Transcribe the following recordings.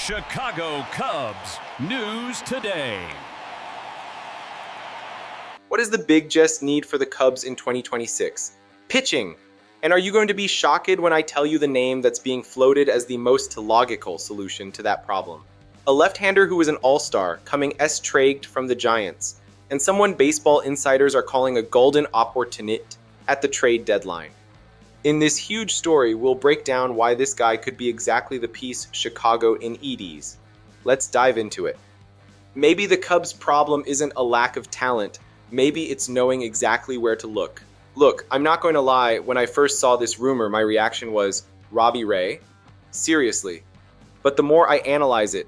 Chicago Cubs News Today. What is the big just need for the Cubs in 2026? Pitching. And are you going to be shocked when I tell you the name that's being floated as the most logical solution to that problem? A left-hander who is an all-star, coming trade from the Giants, and someone baseball insiders are calling a golden opportunity at the trade deadline. In this huge story, we'll break down why this guy could be exactly the piece Chicago needs. Let's dive into it. Maybe the Cubs' problem isn't a lack of talent, maybe it's knowing exactly where to look. Look, I'm not going to lie, when I first saw this rumor, my reaction was, Robbie Ray? Seriously. But the more I analyze it,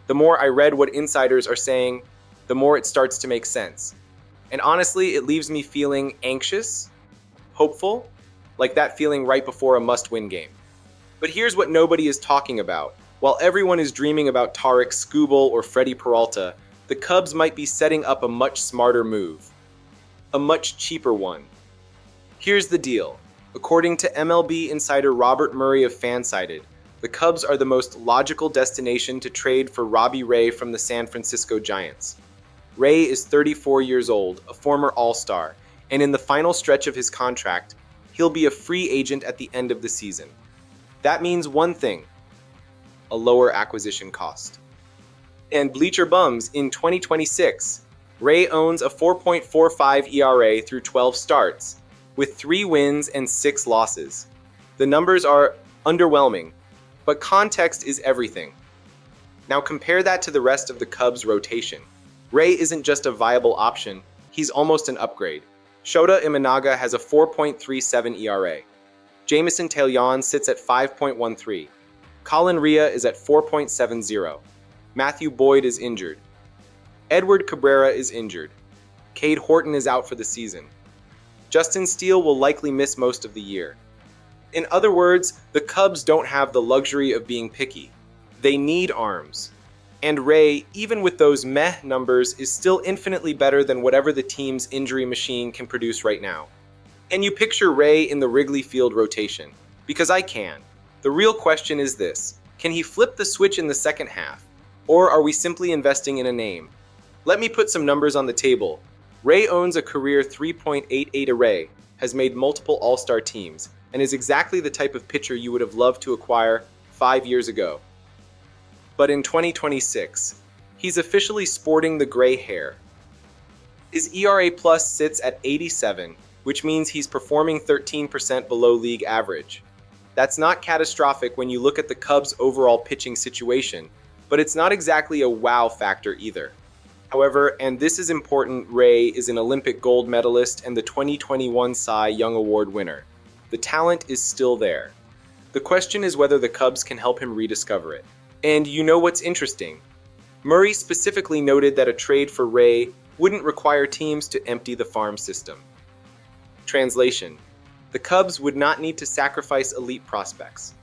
the more I read what insiders are saying, the more it starts to make sense. And honestly, it leaves me feeling anxious, hopeful, like that feeling right before a must-win game. But here's what nobody is talking about. While everyone is dreaming about Tarik Skubal or Freddie Peralta, the Cubs might be setting up a much smarter move. A much cheaper one. Here's the deal. According to MLB insider Robert Murray of Fansided, the Cubs are the most logical destination to trade for Robbie Ray from the San Francisco Giants. Ray is 34 years old, a former All-Star, and in the final stretch of his contract, he'll be a free agent at the end of the season. That means one thing: a lower acquisition cost. And Bleacher Bums, in 2026, Ray owns a 4.45 ERA through 12 starts, with 3 wins and 6 losses. The numbers are underwhelming, but context is everything. Now compare that to the rest of the Cubs' rotation. Ray isn't just a viable option, he's almost an upgrade. Shota Imanaga has a 4.37 ERA. Jameson Taillon sits at 5.13. Colin Ria is at 4.70. Matthew Boyd is injured. Edward Cabrera is injured. Cade Horton is out for the season. Justin Steele will likely miss most of the year. In other words, the Cubs don't have the luxury of being picky. They need arms. And Ray, even with those meh numbers, is still infinitely better than whatever the team's injury machine can produce right now. And you picture Ray in the Wrigley Field rotation? Because I can. The real question is this: can he flip the switch in the second half? Or are we simply investing in a name? Let me put some numbers on the table. Ray owns a career 3.88 ERA, has made multiple All-Star teams, and is exactly the type of pitcher you would have loved to acquire 5 years ago. But in 2026, he's officially sporting the gray hair. His ERA plus sits at 87, which means he's performing 13% below league average. That's not catastrophic when you look at the Cubs' overall pitching situation, but it's not exactly a wow factor either. However, and this is important, Ray is an Olympic gold medalist and the 2021 Cy Young Award winner. The talent is still there. The question is whether the Cubs can help him rediscover it. And you know what's interesting? Murray specifically noted that a trade for Ray wouldn't require teams to empty the farm system. Translation: the Cubs would not need to sacrifice elite prospects.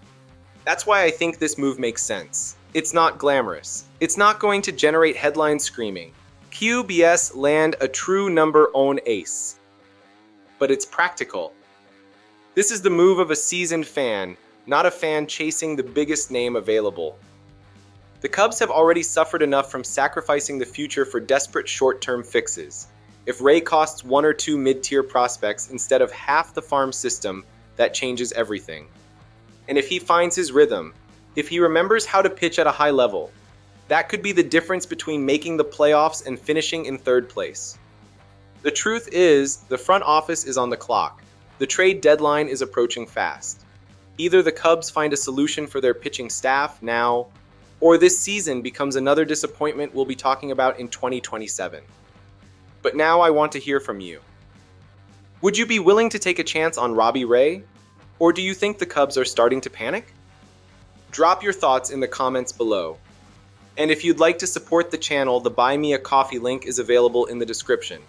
That's why I think this move makes sense. It's not glamorous. It's not going to generate headlines screaming, "QBS land a true number one ace." But it's practical. This is the move of a seasoned fan, not a fan chasing the biggest name available. The Cubs have already suffered enough from sacrificing the future for desperate short-term fixes. If Ray costs 1 or 2 mid-tier prospects instead of half the farm system, that changes everything. And if he finds his rhythm, if he remembers how to pitch at a high level, that could be the difference between making the playoffs and finishing in 3rd place. The truth is, the front office is on the clock. The trade deadline is approaching fast. Either the Cubs find a solution for their pitching staff now, or this season becomes another disappointment we'll be talking about in 2027. But now I want to hear from you. Would you be willing to take a chance on Robbie Ray? Or do you think the Cubs are starting to panic? Drop your thoughts in the comments below. And if you'd like to support the channel, the Buy Me a Coffee link is available in the description.